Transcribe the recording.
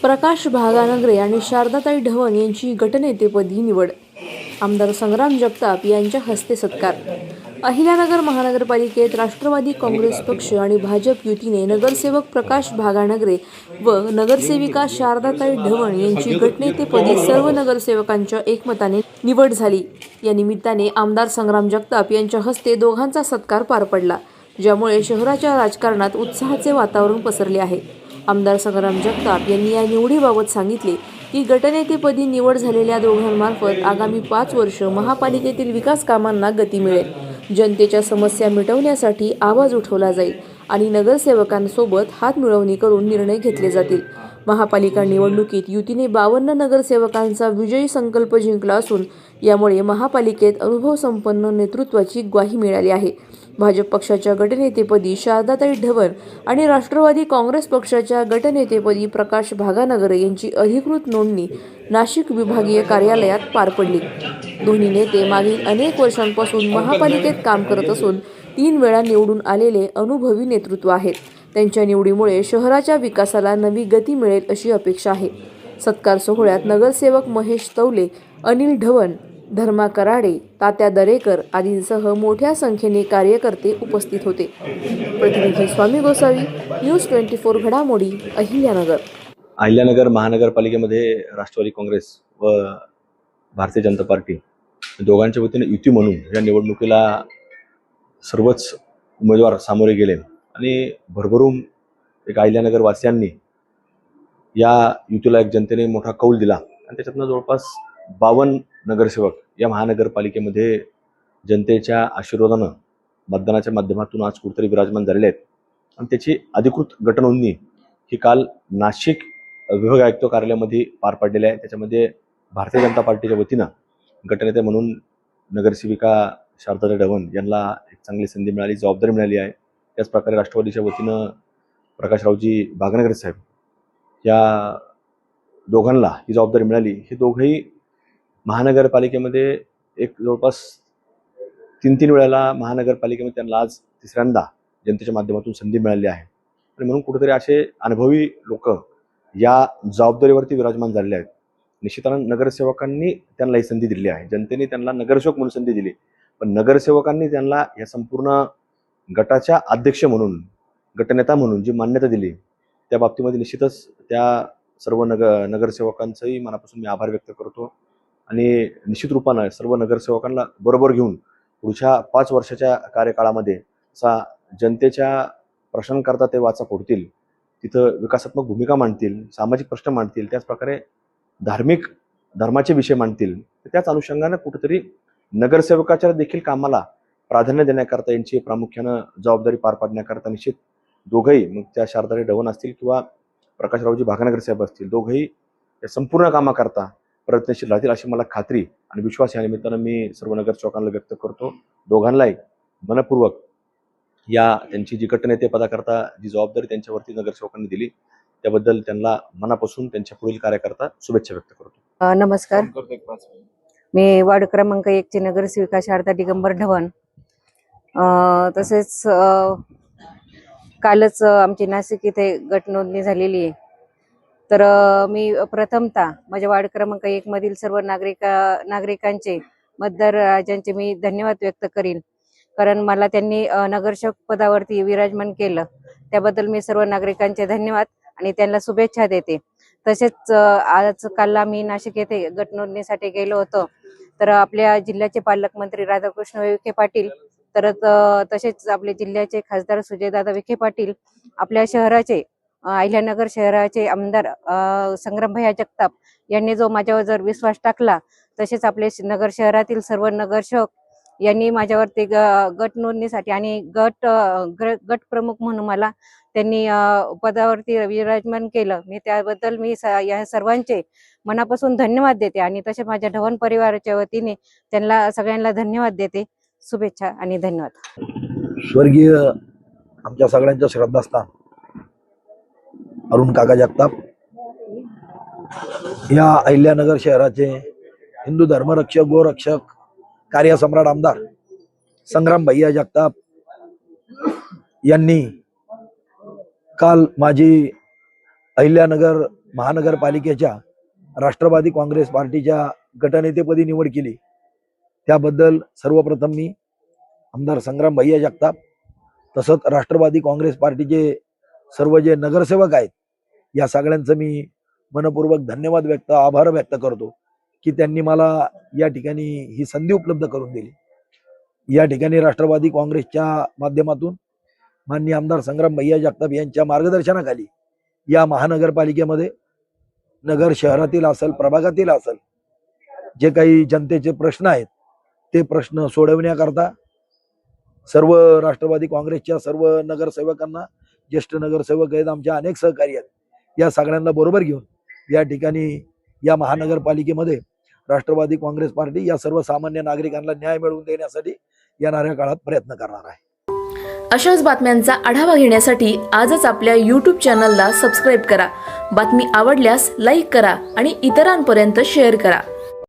प्रकाश भागानगरे आणि शारदाताई ढवण यांची गटनेतेपदी निवड. आमदार संग्राम जगताप यांच्या हस्ते सत्कार. अहिल्यानगर महानगरपालिकेत राष्ट्रवादी काँग्रेस पक्ष आणि भाजप युतीने नगरसेवक प्रकाश भागानगरे व नगरसेविका शारदाताई ढवण यांची गटनेतेपदी सर्व नगरसेवकांच्या एकमताने निवड झाली. या निमित्ताने आमदार संग्राम जगताप यांच्या हस्ते दोघांचा सत्कार पार पडला, ज्यामुळे शहराच्या राजकारणात उत्साहाचे वातावरण पसरले आहे. आमदार संग्राम जगताप यांनी या निवडीबाबत सांगितले की गटनेतेपदी निवड झालेल्या दोघांमार्फत आगामी 5 वर्ष महापालिकेतील विकास कामांना गती मिळेल. जनतेच्या समस्या मिटवण्यासाठी आवाज उठवला जाईल आणि नगरसेवकांसोबत हातमिळवणी करून निर्णय घेतले जातील. महापालिका निवडणुकीत युतीने 52 नगरसेवकांचा विजयी संकल्प जिंकला असून यामुळे महापालिकेत अनुभवसंपन्न नेतृत्वाची ग्वाही मिळाली आहे. भाजप पक्षाच्या गटनेतेपदी शारदाताई ढवण आणि राष्ट्रवादी काँग्रेस पक्षाच्या गटनेतेपदी प्रकाश भागानगरे यांची अधिकृत नोंदणी नाशिक विभागीय कार्यालयात पार पडली. दोन्ही नेते मागील अनेक वर्षांपासून महापालिकेत काम करत असून 3 वेळा निवडून आलेले अनुभवी नेतृत्व आहेत. त्यांच्या निवडीमुळे शहराच्या विकासाला नवी गती मिळेल अशी अपेक्षा आहे. सत्कार सोहळ्यात नगरसेवक महेश तवले, अनिल ढवण, धर्मा कराडे, तात्या दरेकर आदींसह मोठ्या संख्येने कार्यकर्ते उपस्थित होते. प्रतिनिधी स्वामी गोसावी, न्यूज 24 घडामोडी, अहिल्यानगर. अहिल्यानगर महानगरपालिकेमध्ये राष्ट्रवादी काँग्रेस व भारतीय जनता पार्टी दोघांच्या वतीने युती म्हणून या निवडणुकीला सर्वच उमेदवार सामोरे गेले आणि भरभरून एक अहिल्यानगर वासियांनी या युतीला एक जनतेने मोठा कौल दिला आणि त्याच्यातनं जवळपास 52 नगरसेवक या महानगरपालिकेमध्ये जनतेच्या आशीर्वादानं मतदानाच्या माध्यमातून आज कुठेतरी विराजमान झालेले आहेत. आणि त्याची अधिकृत गटनोंदणी ही काल नाशिक विभाग आयुक्त कार्यालयामध्ये पार पडलेली आहे. त्याच्यामध्ये भारतीय जनता पार्टीच्या वतीनं गटनेते म्हणून नगरसेविका शारदाताई ढवण यांना एक चांगली संधी मिळाली, जबाबदारी मिळाली आहे. त्याचप्रकारे राष्ट्रवादीच्या वतीनं प्रकाशरावजी भागानगरे साहेब या दोघांना ही जबाबदारी मिळाली. हे दोघंही महानगरपालिकेमध्ये एक जवळपास 3 वेळेला महानगरपालिकेमध्ये त्यांना आज 3ऱ्यांदा जनतेच्या माध्यमातून संधी मिळाली आहे. आणि म्हणून कुठेतरी असे अनुभवी लोक या जबाबदारीवरती विराजमान झालेले आहेत. निश्चितपणे नगरसेवकांनी त्यांना ही संधी दिली आहे. जनतेने त्यांना नगरसेवक म्हणून संधी दिली, पण नगरसेवकांनी त्यांना या संपूर्ण गटाच्या अध्यक्ष म्हणून, गटनेता म्हणून जी मान्यता दिली त्या बाबतीमध्ये निश्चितच त्या सर्व नगरसेवकांचंही मनापासून मी आभार व्यक्त करतो. आणि निश्चित रूपानं सर्व नगरसेवकांना बरोबर घेऊन पुढच्या 5 वर्षाच्या कार्यकाळामध्ये असा जनतेच्या प्रश्नांकरता ते वाचा फोडतील, तिथं विकासात्मक भूमिका मांडतील, सामाजिक प्रश्न मांडतील, त्याचप्रकारे धर्माचे विषय मांडतील. त्याच अनुषंगानं कुठेतरी नगरसेवकाच्या देखील कामाला प्राधान्य देण्याकरता, यांची प्रामुख्यानं जबाबदारी पार पाडण्याकरता निश्चित दोघंही, मग त्या शारदाताई ढवण असतील किंवा प्रकाशरावजी भागानगरे साहेब असतील, दोघंही या संपूर्ण कामाकरता प्रयत्नशील राहतील अशी मला खात्री आणि विश्वास या निमित्तानं मी सर्व नगरसेवकांना व्यक्त करतो. दोघांनाही मनपूर्वक या त्यांची जी गटनेते पदाकरता जी जबाबदारी त्यांच्यावरती नगरसेवकांनी दिली त्याबद्दल त्यांना मनापासून त्यांच्या पुढील कार्याकरता शुभेच्छा व्यक्त करतो. नमस्कार, मी वार्ड क्रमांक 1 ची नगरसेविका शारदा दिगंबर ढवण. तसेच कालच आमची नाशिक इथे गट नोंदणी झालेली आहे. तर मी प्रथमतः माझ्या वार्ड क्रमांक 1 मधील सर्व नागरिकांचे, मतदार राजांचे मी धन्यवाद व्यक्त करीन, कारण मला त्यांनी नगरसेवक पदावरती विराजमान केलं. त्याबद्दल मी सर्व नागरिकांचे धन्यवाद आणि त्यांना शुभेच्छा देते. तसेच आज काल आम्ही नाशिक येथे गट नोंदणीसाठी गेलो होतो. तर आपल्या जिल्ह्याचे पालकमंत्री राधाकृष्ण विखे पाटील, तर तसेच आपले जिल्ह्याचे खासदार सुजयदादा विखे पाटील, आपल्या शहराचे अहिल्यानगर शहराचे आमदार संग्रामभैया जगताप यांनी जो माझ्यावर जर विश्वास टाकला, तसेच आपले नगर शहरातील सर्व नगरसेवक यांनी माझ्यावरती गट नोंदणीसाठी आणि गट प्रमुख म्हणून मला त्यांनी पदावरती विराजमान केलं. मी त्याबद्दल मी या सर्वांचे मनापासून धन्यवाद देते आणि तसे माझ्या ढवण परिवाराच्या वतीने त्यांना सगळ्यांना धन्यवाद देते. शुभेच्छा आणि धन्यवाद. स्वर्गीय आमच्या सगळ्यांच्या श्रद्धास्थान अरुण काका जगताप या अहिल्यानगर शहराचे हिंदू धर्मरक्षक, गोरक्षक, कार्यसम्राट आमदार संग्राम भैया जगताप यांनी काल माझी अहिल्यानगर महानगरपालिकेच्या राष्ट्रवादी काँग्रेस पार्टीच्या गटनेतेपदी निवड केली त्याबद्दल सर्वप्रथम मी आमदार संग्राम भैया जगताप तसंच राष्ट्रवादी काँग्रेस पार्टीचे सर्व जे नगरसेवक आहेत या सगळ्यांचं मी मनपूर्वक धन्यवाद आभार व्यक्त करतो की त्यांनी मला या ठिकाणी ही संधी उपलब्ध करून दिली। या ठिकाणी राष्ट्रवादी काँग्रेसच्या माध्यमातून माननीय आमदार संग्राम भैया जगताप यांच्या मार्गदर्शनाखाली या महानगरपालिकेमध्ये नगर शहरातील असेल प्रभागातील असेल जे काही जनतेचे प्रश्न आहेत ते प्रश्न सोडवण्याकरता सर्व राष्ट्रवादी काँग्रेसच्या सर्व नगरसेवकांना ज्येष्ठ नगरसेवक आहेत आमच्या अनेक सहकारी आहेत या सगळ्यांना बरोबर घेऊन या ठिकाणी या महानगरपालिकेमध्ये राष्ट्रवादी काँग्रेस पार्टी या सर्वसामान्य नागरिकांना न्याय मिळवून देण्यासाठी येणाऱ्या काळात प्रयत्न करणार आहे। अशाच बातम्यांचा आढावा घेण्यासाठी आजच आपल्या YouTube चॅनलला सबस्क्राईब करा। बातमी आवडल्यास लाईक करा आणि इतरांपर्यंत शेअर करा।